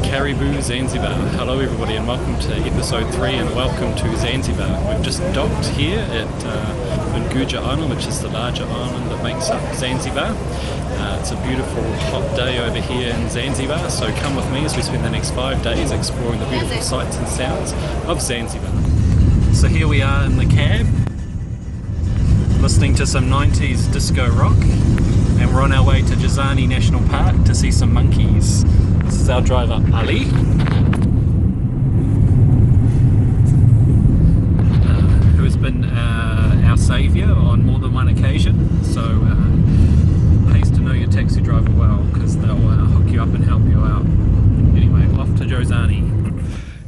Caribou Zanzibar. Hello everybody and welcome to episode 3 and welcome to Zanzibar. We've just docked here at Unguja Island, which is the larger island that makes up Zanzibar. It's a beautiful hot day over here in Zanzibar, so come with me as we spend the next 5 days exploring the beautiful sights and sounds of Zanzibar. So here we are in the cab, listening to some 90s disco rock, and we're on our way to Jazani National Park to see some monkeys. This is our driver Ali, who has been our saviour on more than one occasion, so pays to know your taxi driver well because they'll hook you up and help you out. Anyway, off to Jozani.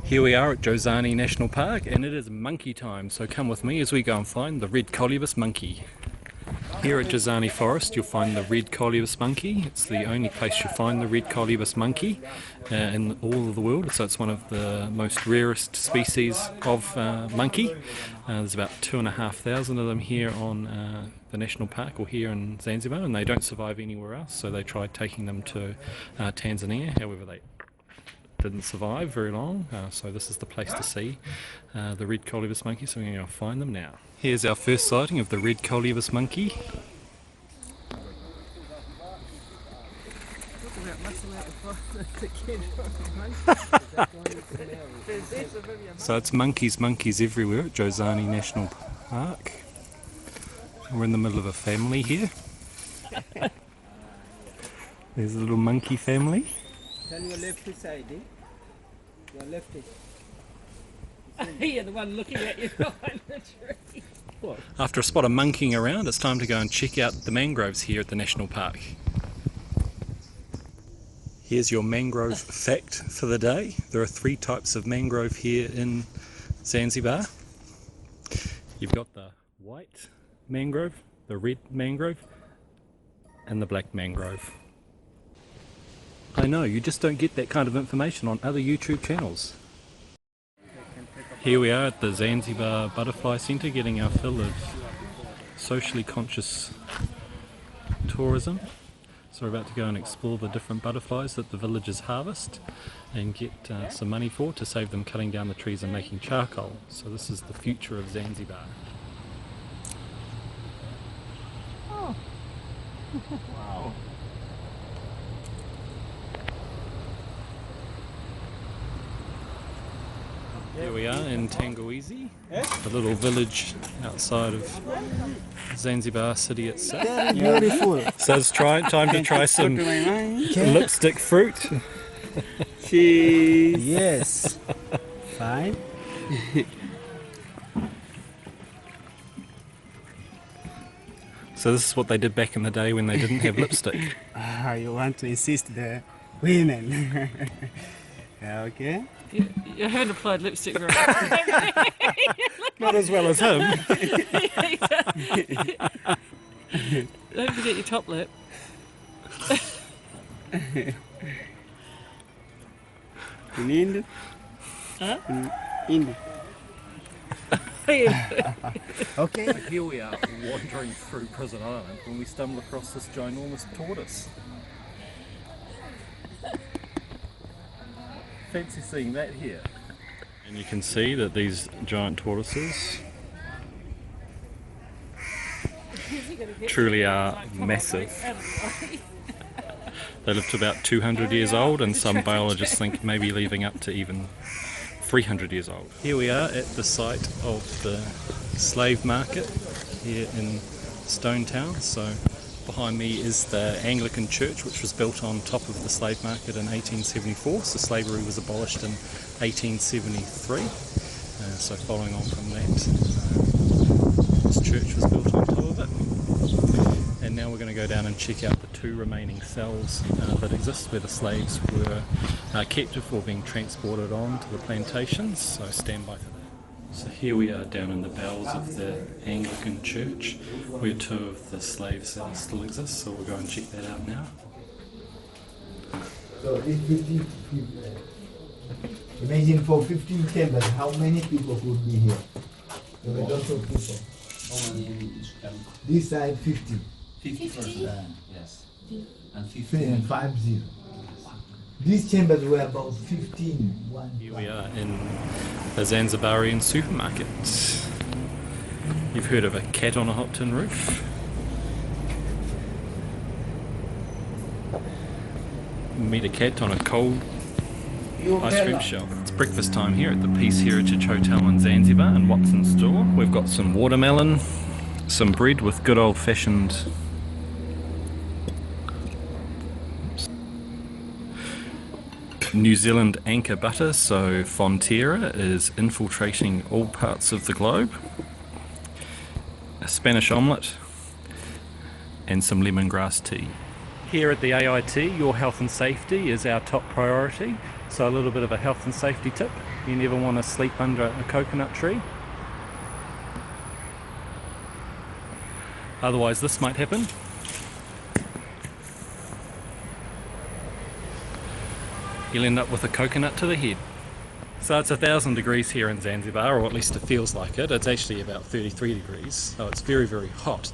Here we are at Jozani National Park and it is monkey time, so come with me as we go and find the red colobus monkey. Here at Jazani Forest you'll find the red colobus monkey. It's the only place you'll find the red colobus monkey in all of the world, so it's one of the most rarest species of monkey. There's about 2,500 of them here on the national park or here in Zanzibar, and they don't survive anywhere else, so they tried taking them to Tanzania, however they didn't survive very long, so this is the place to see the red colobus monkey, so we're going to go find them now. Here's our first sighting of the red colobus monkey. So it's monkeys everywhere at Jozani National Park. We're in the middle of a family here. There's a little monkey family. Turn your left side, eh? Your left. You're the one looking at you behind the tree. What? After a spot of monkeying around, it's time to go and check out the mangroves here at the national park. Here's your mangrove fact for the day. There are 3 types of mangrove here in Zanzibar. You've got the white mangrove, the red mangrove, and the black mangrove. I know, you just don't get that kind of information on other YouTube channels. Here we are at the Zanzibar Butterfly Centre getting our fill of socially conscious tourism. So we're about to go and explore the different butterflies that the villagers harvest and get some money for to save them cutting down the trees and making charcoal. So this is the future of Zanzibar. Oh. Wow. Here we are in Tangawizi, the little village outside of Zanzibar city itself. Very beautiful. So it's time to try some lipstick fruit. Cheese. Yes. Fine. So this is what they did back in the day when they didn't have lipstick. You want to insist the women. Okay. You haven't applied lipstick very well. Not as well as him. Don't forget your top lip. In India? Huh? In India. Okay. So here we are wandering through Prison Island when we stumble across this ginormous tortoise. Fancy seeing that here. And you can see that these giant tortoises truly are massive. They live to about 200 years old, and some biologists think maybe leaving up to even 300 years old. Here we are at the site of the slave market here in Stone Town. So behind me is the Anglican church, which was built on top of the slave market in 1874. So slavery was abolished in 1873. So following on from that, this church was built on top of it. And now we're going to go down and check out the 2 remaining cells that exist where the slaves were kept before being transported on to the plantations. So stand by for that. So here we are down in the bowels of the Anglican church where 2 of the slave cells still exist, so we'll go and check that out now. So it's 15 people. Imagine for 15 chambers, how many people could be here? There were lots of people. This side 50. 50%, yes. And 50. 50. 50. These chambers were about 15. Here we are in a Zanzibarian supermarket. You've heard of a cat on a hot tin roof? Meet a cat on a cold ice cream shop. It's breakfast time here at the Peace Heritage Hotel in Zanzibar in Watson Store. We've got some watermelon, some bread with good old fashioned New Zealand anchor butter, so Fonterra is infiltrating all parts of the globe, a Spanish omelette and some lemongrass tea. Here at the AiT, your health and safety is our top priority, so a little bit of a health and safety tip: you never want to sleep under a coconut tree, otherwise this might happen. You'll end up with a coconut to the head. So it's 1,000 degrees here in Zanzibar, or at least it feels like it. It's actually about 33 degrees, so it's very, very hot,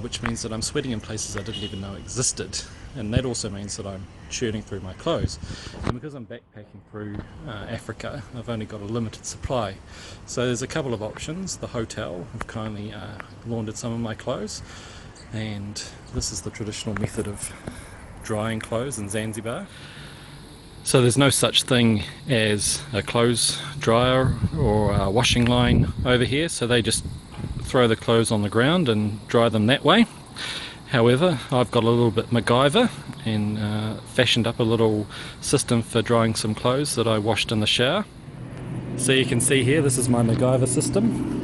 which means that I'm sweating in places I didn't even know existed. And that also means that I'm churning through my clothes. And because I'm backpacking through Africa, I've only got a limited supply. So there's a couple of options. The hotel have kindly laundered some of my clothes, and this is the traditional method of drying clothes in Zanzibar. So there's no such thing as a clothes dryer or a washing line over here, so they just throw the clothes on the ground and dry them that way. However, I've got a little bit MacGyver and fashioned up a little system for drying some clothes that I washed in the shower. So you can see here, this is my MacGyver system.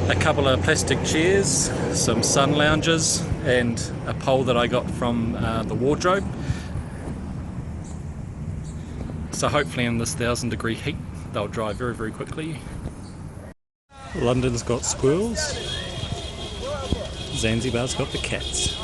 A couple of plastic chairs, some sun lounges, and a pole that I got from the wardrobe. So hopefully in this 1,000 degree heat they'll dry very, very quickly. London's got squirrels, Zanzibar's got the cats.